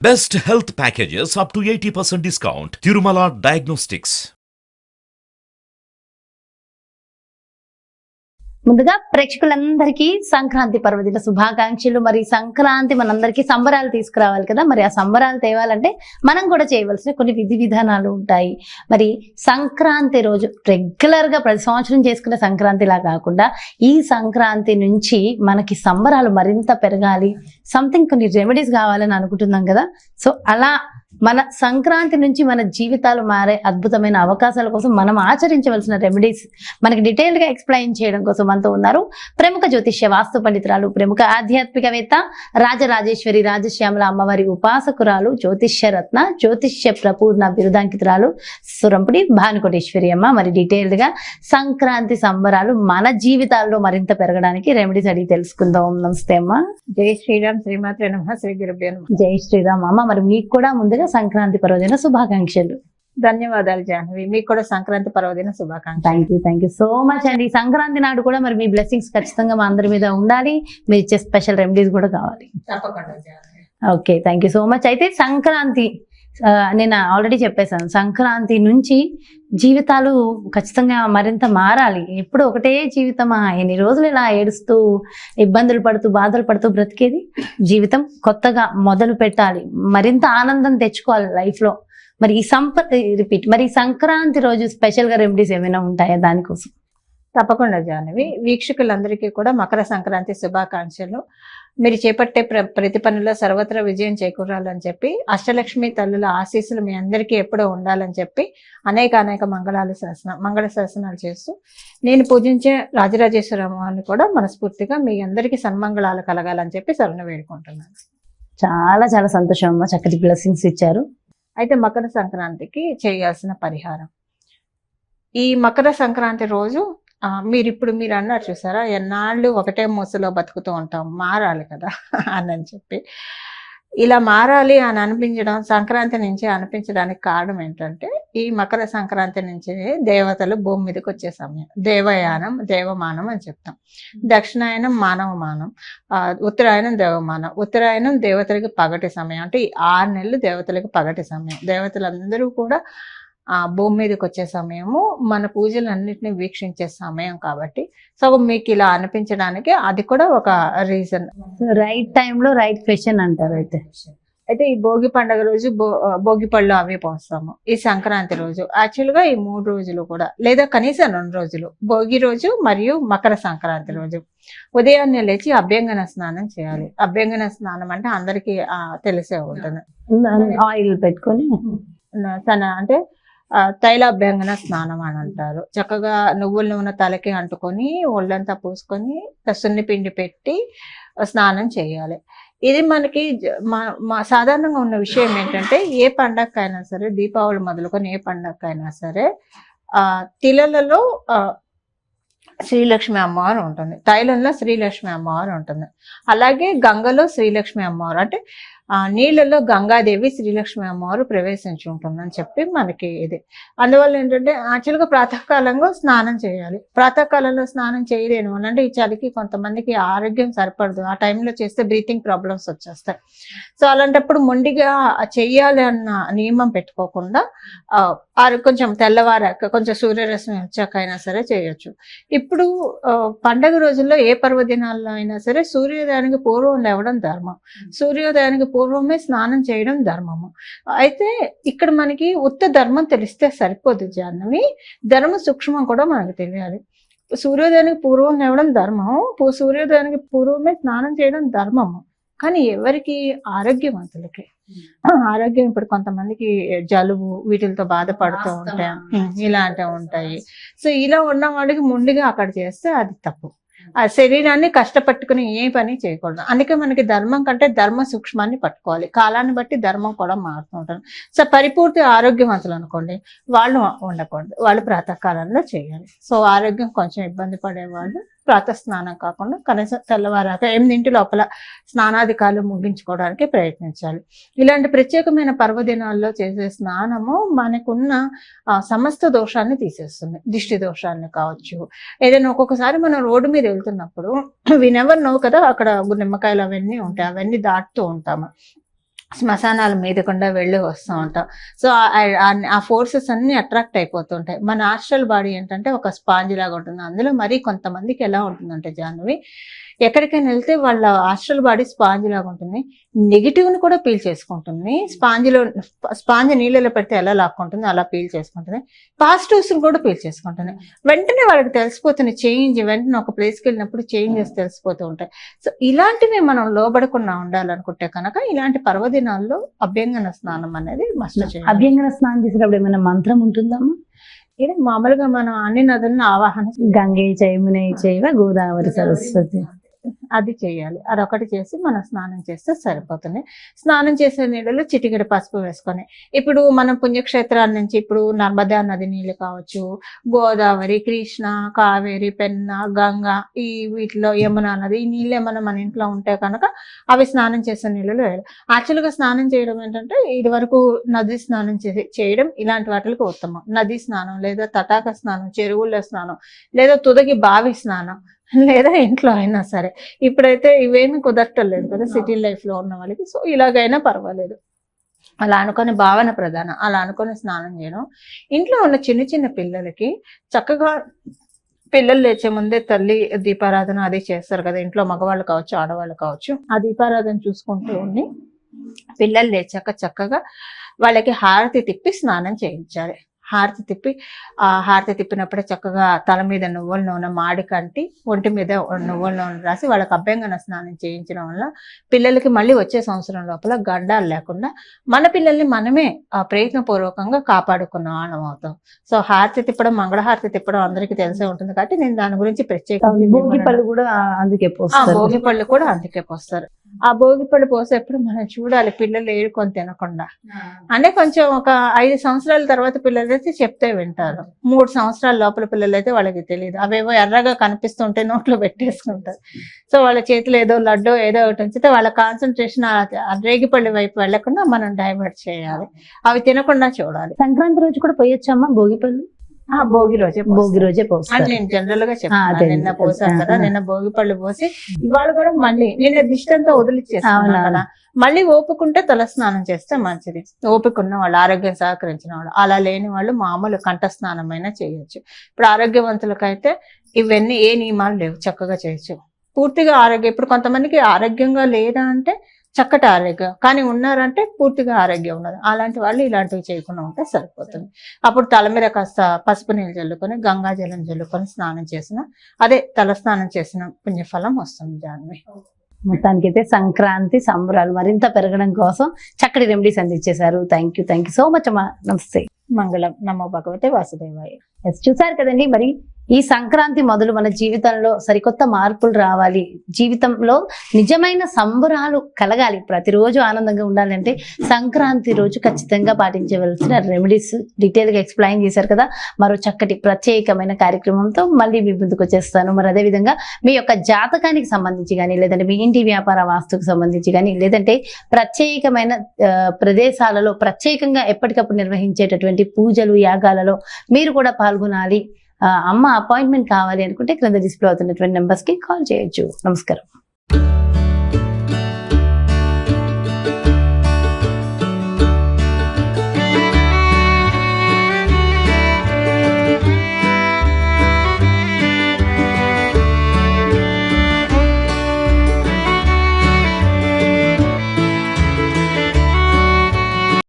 Best health packages up to 80% discount. Tirumala Diagnostics. ముందుగా ప్రేక్షకులందరికీ సంక్రాంతి పర్వదిన శుభాకాంక్షలు. మరి సంక్రాంతి మనందరికీ సంబరాలు తీసుకురావాలి కదా, మరి ఆ సంబరాలు తేవాలంటే మనం కూడా చేయవలసిన కొన్ని విధి విధానాలు ఉంటాయి. మరి సంక్రాంతి రోజు రెగ్యులర్ గా ప్రతి సంవత్సరం చేసుకునే సంక్రాంతిలా కాకుండా ఈ సంక్రాంతి నుంచి మనకి సంబరాలు మరింత పెరగాలి, సంథింగ్ కొన్ని రెమెడీస్ కావాలని అనుకుంటున్నాం కదా. సో అలా మన సంక్రాంతి నుంచి మన జీవితాలు మారే అద్భుతమైన అవకాశాల కోసం మనం ఆచరించవలసిన రెమెడీస్ మనకి డీటెయిల్డ్ గా ఎక్స్ప్లెయిన్ చేయడం కోసం మనతో ఉన్నారు ప్రముఖ జ్యోతిష్య వాస్తు పండితురాలు, ప్రముఖ ఆధ్యాత్మికవేత్త, రాజరాజేశ్వరి రాజశ్యామల అమ్మవారి ఉపాసకురాలు, జ్యోతిష్య రత్న, జ్యోతిష్య ప్రపూర్ణ బిరుదాంకితురాలు సురంపుడి భానుకోటేశ్వరి అమ్మ. మరి డీటెయిల్డ్ గా సంక్రాంతి సంబరాలు మన జీవితాల్లో మరింత పెరగడానికి రెమెడీస్ అడిగి తెలుసుకుందాం. నమస్తే అమ్మ. జై శ్రీరామ్. శ్రీమాత్రే నమః. శ్రీ గురుభ్యో నమః. జై శ్రీరామ్ అమ్మ. మరి మీకు కూడా ముందుగా సంక్రాంతి పర్వదిన శుభాకాంక్షలు. ధన్యవాదాలు జాహ్నవి. మీకు కూడా సంక్రాంతి పర్వదిన శుభాకాంక్షలు. థ్యాంక్ యూ సో మచ్ అండి. సంక్రాంతి నాడు కూడా మరి మీ బ్లెస్సింగ్స్ ఖచ్చితంగా మా అందరి మీద ఉండాలి. మీరు ఇచ్చే స్పెషల్ రెమెడీస్ కూడా కావాలి. తప్పకుండా Jahnavi. Okay, thank you so much. అయితే సంక్రాంతి నేను ఆల్రెడీ చెప్పేశాను, సంక్రాంతి నుంచి జీవితాలు ఖచ్చితంగా మరింత మారాలి. ఎప్పుడు ఒకటే జీవితమా, ఎన్ని రోజులు ఇలా ఏడుస్తూ ఇబ్బందులు పడుతూ బాధలు పడుతూ బ్రతికేది? జీవితం కొత్తగా మొదలు పెట్టాలి, మరింత ఆనందం తెచ్చుకోవాలి లైఫ్ లో. మరి మరి ఈ సంక్రాంతి రోజు స్పెషల్ గా రెమెడీస్ ఏమైనా ఉంటాయా దానికోసం? తప్పకుండా జాహ్నవి. వీక్షకులందరికీ కూడా మకర సంక్రాంతి శుభాకాంక్షలు. మీరు చేపట్టే ప్రతి పనిలో సర్వత్రా విజయం చేకూరాలని చెప్పి, అష్టలక్ష్మి తల్లుల ఆశీస్సులు మీ అందరికీ ఎప్పుడూ ఉండాలని చెప్పి అనేక మంగళ శాసనాలు చేస్తూ నేను పూజించే రాజరాజేశ్వరమ్మని కూడా మనస్ఫూర్తిగా మీ అందరికీ సన్మంగళాలు కలగాలని చెప్పి శరణ వేడుకుంటున్నాను. చాలా చాలా సంతోషం అమ్మ, చక్కటి బ్లెస్సింగ్స్ ఇచ్చారు. అయితే మకర సంక్రాంతికి చేయాల్సిన పరిహారం, ఈ మకర సంక్రాంతి రోజు మీరు అన్నారు చూసారా, ఎన్నాళ్ళు ఒకటే మూసలో బతుకుతూ ఉంటాం, మారాలి కదా అని చెప్పి, ఇలా మారాలి అని అనిపించడం సంక్రాంతి నుంచి అనిపించడానికి కారణం ఏంటంటే, ఈ మకర సంక్రాంతి నుంచి దేవతలు భూమి మీదకి వచ్చే సమయం. దేవయానం దేవమానం అని చెప్తాం. దక్షిణాయనం మానవమానం, ఉత్తరాయణం దేవమానం. ఉత్తరాయణం దేవతలకి పగటి సమయం, అంటే ఈ 6 నెలలు దేవతలకి పగటి సమయం. దేవతలందరూ కూడా భూమి మీదకి వచ్చే సమయము, మన పూజలన్నిటిని వీక్షించే సమయం. కాబట్టి సో మీకు ఇలా అనిపించడానికి అది కూడా ఒక రీజన్. రైట్ టైంలో రైట్ క్వశ్చన్ అంటారు. అయితే ఈ భోగి పండుగ రోజు భోగి పళ్ళు అవి పోస్తాము. ఈ సంక్రాంతి రోజు యాక్చువల్గా ఈ 3 రోజులు కూడా, లేదా కనీసం 2 రోజులు, భోగి రోజు మరియు మకర సంక్రాంతి రోజు ఉదయాన్నే లేచి అభ్యంగన స్నానం చేయాలి. అభ్యంగన స్నానం అంటే అందరికీ తెలిసే ఉంటుంది. ఆయిల్ పెట్టుకొని అంటే తైలాభ్యంగన స్నానం అని అంటారు. చక్కగా నువ్వుల నూనె తలకి అంటుకొని ఒళ్ళంతా పూసుకొని సున్ని పిండి పెట్టి స్నానం చేయాలి. ఇది మనకి సాధారణంగా ఉన్న విషయం ఏంటంటే, ఏ పండగకైనా సరే, దీపావళి మొదలుకొని ఏ పండగకైనా సరే, తిలలలో శ్రీలక్ష్మి అమ్మవారు ఉంటుంది, తైలంలో శ్రీలక్ష్మి అమ్మవారు ఉంటుంది. అలాగే గంగలో శ్రీలక్ష్మి అమ్మవారు, అంటే నీళ్ళలో గంగాదేవి శ్రీలక్ష్మి అమ్మవారు ప్రవేశించి ఉంటుందని చెప్పి మనకి ఇది. అందువల్ల ఏంటంటే యాక్చువల్గా ప్రాతకాలంలో స్నానం చేయాలి. ప్రాతకాలంలో స్నానం చేయలేను అంటే ఈ చలికి కొంతమందికి ఆరోగ్యం సరిపడదు, ఆ టైంలో చేస్తే బ్రీతింగ్ ప్రాబ్లమ్స్ వచ్చేస్తాయి. సో అలాంటప్పుడు మొండిగా చెయ్యాలి అన్న నియమం పెట్టుకోకుండా కొంచెం తెల్లవారాక, కొంచెం సూర్యరశ్మి వచ్చాక అయినా సరే చేయొచ్చు. ఇప్పుడు పండగ రోజుల్లో ఏ పర్వదినాల్లో అయినా సరే సూర్యోదయానికి పూర్వం లేవడం ధర్మం, సూర్యోదయానికి పూర్వమే స్నానం చేయడం ధర్మము. అయితే ఇక్కడ మనకి ఉత్త ధర్మం తెలిస్తే సరిపోదు జాహ్నవి, ధర్మ సూక్ష్మం కూడా మనకు తెలియాలి. సూర్యోదయానికి పూర్వం లేవడం ధర్మం, సూర్యోదయానికి పూర్వమే స్నానం చేయడం ధర్మము. కానీ ఎవరికి? ఆరోగ్యవంతులకి. ఆరోగ్యం ఇప్పుడు కొంతమందికి జలుబు వీటితో బాధపడుతూ ఉంటాయి, ఇలాంటివి ఉంటాయి. సో ఇలా ఉన్న వాడికి ముందుగా అక్కడ చేస్తే అది తప్పు. ఆ శరీరాన్ని కష్టపట్టుకుని ఏ పని చేయకూడదు. అందుకే మనకి ధర్మం కంటే ధర్మ సూక్ష్మాన్ని పట్టుకోవాలి. కాలాన్ని బట్టి ధర్మం కూడా మారుతూ ఉంటారు. సో పరిపూర్తి ఆరోగ్యవంతులు అనుకోండి, వాళ్ళు ఉండకూడదు, వాళ్ళు ప్రాతకాలంలో చేయాలి. సో ఆరోగ్యం కొంచెం ఇబ్బంది పడేవాళ్ళు ప్రాతః స్నానం కాకుండా కనీసం తెల్లవారాక 8 లోపల స్నానాధికారులు ముగించుకోవడానికి ప్రయత్నించాలి. ఇలాంటి ప్రత్యేకమైన పర్వదినాల్లో చేసే స్నానము మనకున్న సమస్త దోషాన్ని తీసేస్తుంది. దిష్టి దోషాన్ని కావచ్చు, ఏదైనా ఒక్కొక్కసారి మనం రోడ్డు మీద వెళ్తున్నప్పుడు వి నెవర్ నో కదా, అక్కడ నిమ్మకాయలు అవన్నీ ఉంటాయి, అవన్నీ దాటుతూ ఉంటాము. శ్మశానాల మీద గుండా వెళ్ళి వస్తూ ఉంటాం. సో ఆ ఫోర్సెస్ అన్ని అట్రాక్ట్ అయిపోతుంటాయి. మన ఆస్ట్రల్ బాడీ ఏంటంటే ఒక స్పాంజ్ లాగా ఉంటుంది. అందులో మరి కొంతమందికి ఎలా ఉంటుందంటే జాహ్నవి, ఎక్కడికైనా వెళ్తే వాళ్ళ ఆస్ట్రల్ బాడీ స్పాంజ్ లాగా ఉంటుంది. నెగిటివ్ని కూడా పీల్ చేసుకుంటుంది. స్పాంజ్ నీళ్ళలో పెడితే ఎలా లాక్కుంటుంది అలా పీల్ చేసుకుంటుంది. పాజిటివ్స్ని కూడా పీల్ చేసుకుంటుంది. వెంటనే వాళ్ళకి తెలిసిపోతుంది చేంజ్. వెంటనే ఒక ప్లేస్కి వెళ్ళినప్పుడు చేంజెస్ తెలిసిపోతూ ఉంటాయి. సో ఇలాంటివి మనం లోబడకుండా ఉండాలనుకుంటే కనుక ఇలాంటి పర్వదినాల్లో అభ్యంగన స్నానం అనేది మస్ట్ చేయాలి. అభ్యంగన స్నానం చేసేటప్పుడు ఏమైనా మంత్రం ఉంటుందమ్మా? ఇది మామూలుగా మనం అన్ని నదులను ఆవాహన గంగే చైమునే చైవ గోదావరి సరస్వతి అది చేయాలి. అదొకటి చేసి మనం స్నానం చేస్తే సరిపోతుంది. స్నానం చేసే నీళ్ళలో చిటికెడు పసుపు వేసుకొని, ఇప్పుడు మనం పుణ్యక్షేత్రాల నుంచి ఇప్పుడు నర్మదా నది నీళ్ళు కావచ్చు, గోదావరి, కృష్ణ, కావేరి, పెన్న, గంగా, ఈ వీటిలో యమునా నది ఈ నీళ్ళు ఏమైనా మన ఇంట్లో ఉంటే కనుక అవి స్నానం చేసే నీళ్ళలో వేయాలి. యాక్చువల్గా స్నానం చేయడం ఏంటంటే ఇది వరకు నది స్నానం చేయడం ఇలాంటి వాటికి ఉత్తమం. నది స్నానం లేదా తటాక స్నానం, చెరువుల్లో స్నానం లేదా తుదగి బావి స్నానం లేదా ఇంట్లో అయినా సరే. ఇప్పుడైతే ఇవేమీ కుదరటలేదు కదా సిటీ లైఫ్ లో ఉన్న వాళ్ళకి. సో ఇలాగైనా పర్వాలేదు. అలా అనుకుని భావన ప్రధానం. అలా అనుకుని స్నానం చేయడం. ఇంట్లో ఉన్న చిన్న చిన్న పిల్లలకి చక్కగా పిల్లలు లేచే ముందే తల్లి దీపారాధన అది చేస్తారు కదా, ఇంట్లో మగవాళ్ళు కావచ్చు ఆడవాళ్ళు కావచ్చు. ఆ దీపారాధన చూసుకుంటూ ఉండి పిల్లలు లేచాక చక్కగా వాళ్ళకి హారతి తిప్పి స్నానం చేయించాలి. హారతి తిప్పినప్పుడే చక్కగా తల మీద నువ్వుల నూనె మాడి కంటి ఒంటి మీద నువ్వుల నూనె రాసి వాళ్ళకి అభ్యంగన స్నానం చేయించడం వల్ల పిల్లలకి మళ్ళీ వచ్చే సంవత్సరం లోపల గడ్డాలు లేకుండా మన పిల్లల్ని మనమే ప్రయత్నపూర్వకంగా కాపాడుకున్న వాళ్ళం అవుతాం. సో హారతి తిప్పడం, మంగళహారతి తిప్పడం అందరికీ తెలిసే ఉంటుంది కాబట్టి నేను దాని గురించి ప్రత్యేకంగా భోగిపళ్ళు కూడా అందుకే భోగిపళ్ళు కూడా అందుకే పోస్తారు. ఆ భోగిపళ్ళు పోసేప్పుడు మనం చూడాలి పిల్లలు ఏడుకొని తినకుండా. అంటే కొంచెం ఒక 5 సంవత్సరాల తర్వాత పిల్లలు అయితే చెప్తే వింటారు. 3 సంవత్సరాల లోపల పిల్లలు అయితే వాళ్ళకి తెలియదు. అవేవో ఎర్రగా కనిపిస్తుంటే నోట్లో పెట్టేసుకుంటారు. సో వాళ్ళ చేతిలో ఏదో లడ్డు ఏదో ఒకటి ఉంచితే వాళ్ళ కాన్సన్ట్రేషన్ రేగిపల్లి వైపు వెళ్లకుండా మనం డైవర్ట్ చేయాలి. అవి తినకుండా చూడాలి. సంక్రాంతి రోజు కూడా పోయొచ్చమ్మా భోగిపళ్ళు? భోగి రోజే పోస్తారు. నేను జనరల్ గా చెప్తాను. నిన్న పోసాను కదా, నిన్న భోగి పళ్ళు పోసి ఇవాళ కూడా మళ్ళీ నిన్న దిష్టి అంతా వదిలిచ్చేస్తాను కదా, మళ్ళీ ఓపుకుంటే తల స్నానం చేస్తే మంచిది. ఓపికన్న వాళ్ళు, ఆరోగ్యం సహకరించిన వాళ్ళు. అలా లేని వాళ్ళు మామూలు కంఠ స్నానమైనా చేయొచ్చు. ఇప్పుడు ఆరోగ్యవంతులకైతే ఇవన్నీ ఏ నియమాలు లేవు, చక్కగా చేయొచ్చు. పూర్తిగా ఆరోగ్యం, ఇప్పుడు కొంతమందికి ఆరోగ్యంగా లేదా అంటే చక్కటి ఆరోగ్యం, కానీ ఉన్నారంటే పూర్తిగా ఆరోగ్యం ఉన్నది. అలాంటి వాళ్ళు ఇలాంటివి చేయకుండా ఉంటే సరిపోతుంది. అప్పుడు తల మీద కాస్త పసుపు నీళ్ళు చల్లుకొని గంగాజలం చల్లుకొని స్నానం చేసిన అదే తల స్నానం చేసిన పుణ్యఫలం వస్తుంది. జాహ్నవి, మొత్తానికైతే సంక్రాంతి సంబరాలు మరింత పెరగడం కోసం చక్కటి రెమెడీస్ అందించేశారు. థ్యాంక్ యూ సో మచ్ అమ్మా. నమస్తే. మంగళం. నమో భగవతే వాసుదేవాయ. చూసారు కదండి, మరి ఈ సంక్రాంతి మొదలు మన జీవితంలో సరికొత్త మార్పులు రావాలి, జీవితంలో నిజమైన సంబరాలు కలగాలి, ప్రతిరోజు ఆనందంగా ఉండాలంటే సంక్రాంతి రోజు ఖచ్చితంగా పాటించవలసిన రెమెడీస్ డీటెయిల్ గా ఎక్స్ప్లెయిన్ చేశారు కదా. మరో చక్కటి ప్రత్యేకమైన కార్యక్రమంతో మళ్ళీ మీ ముందుకు వచ్చేస్తాను. మరి అదేవిధంగా మీ యొక్క జాతకానికి సంబంధించి కానీ, లేదంటే మీ ఇంటి వ్యాపార వాస్తుకు సంబంధించి కానీ, లేదంటే ప్రత్యేకమైన ప్రదేశాలలో ప్రత్యేకంగా ఎప్పటికప్పుడు నిర్వహించేటటువంటి పూజలు యాగాలలో మీరు కూడా పాల్గొనాలి, అమ్మ అపాయింట్మెంట్ కావాలి అనుకుంటే క్రింద డిస్ప్లే అవుతున్నటువంటి నెంబర్స్ కి కాల్ చేయొచ్చు. నమస్కారం.